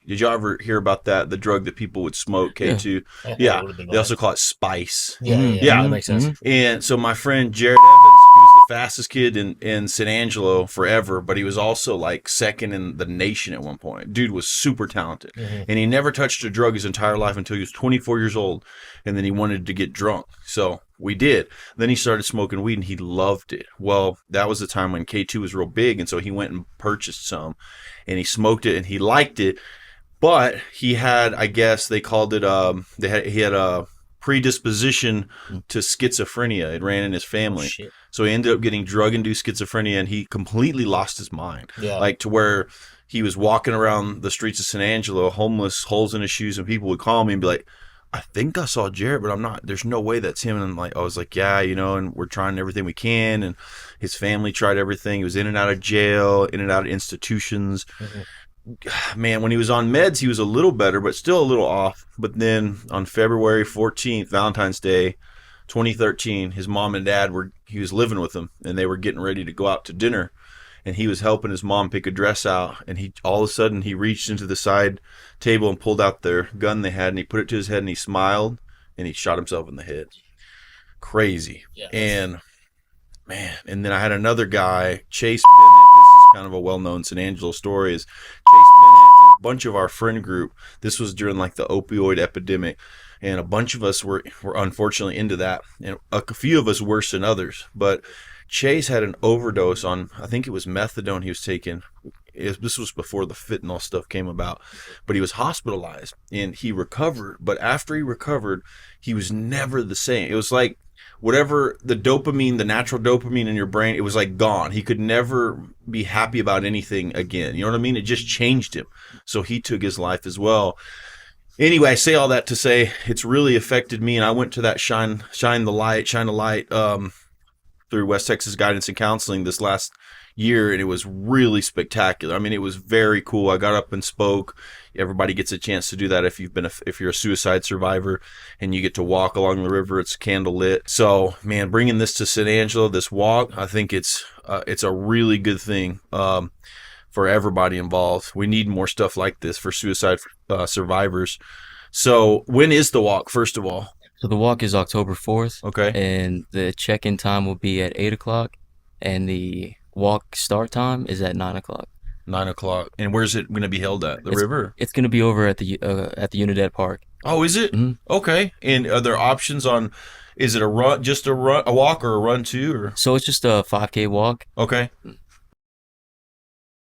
Did y'all ever hear about that? The drug that people would smoke, Yeah. K2. I heard Yeah. it would have They also been call it spice. Yeah, that Yeah. makes sense. And so my friend Jared Evans, he was the fastest kid in San Angelo forever, but he was also like second in the nation at one point. Dude was super talented. And he never touched a drug his entire life until he was 24 years old. And then he wanted to get drunk. So we did. Then he started smoking weed and he loved it. Well, that was the time when K2 was real big. And so he went and purchased some and he smoked it and he liked it. But he had, I guess they called it, he had a predisposition to schizophrenia. It ran in his family. Shit. So he ended up getting drug-induced schizophrenia and he completely lost his mind. Yeah. Like to where he was walking around the streets of San Angelo, homeless, holes in his shoes, and people would call me and be like, I think I saw Jared, but I'm not, there's no way that's him. And I was like, yeah, and we're trying everything we can. And his family tried everything. He was in and out of jail, in and out of institutions. Man, when he was on meds, he was a little better, but still a little off. But then on February 14th, Valentine's Day, 2013, his mom and dad he was living with them and they were getting ready to go out to dinner. And he was helping his mom pick a dress out. And all of a sudden, he reached into the side table and pulled out their gun they had and he put it to his head and he smiled and he shot himself in the head. Crazy. Yeah. And man, and then I had another guy, Chase Bennett. This is kind of a well-known San Angelo story. Is Chase Bennett and a bunch of our friend group. This was during like the opioid epidemic, and a bunch of us were unfortunately into that, and a few of us worse than others. But Chase had an overdose on, I think it was methadone he was taking. This was before the fentanyl stuff came about, but he was hospitalized and he recovered. But after he recovered, he was never the same. It was like whatever the dopamine, the natural dopamine in your brain, it was like gone. He could never be happy about anything again. You know what I mean? It just changed him. So he took his life as well. Anyway, I say all that to say it's really affected me. And I went to that shine the light, through West Texas Guidance and Counseling this last year, and it was really spectacular. I mean, it was very cool. I got up and spoke. Everybody gets a chance to do that if you're a suicide survivor, and you get to walk along the river. It's candle lit. So, man, bringing this to San Angelo, this walk, I think it's a really good thing for everybody involved. We need more stuff like this for suicide survivors. So, when is the walk? First of all. So the walk is October 4th. Okay. And the check-in time will be at 8 o'clock. And the walk start time is at 9 o'clock. 9 o'clock. And where's it going to be held at? The river? It's going to be over at the Unidad Park. Oh, is it? Mhm. Okay. And are there options on, is it a run, just a walk or a run too? Or? So it's just a 5K walk. Okay.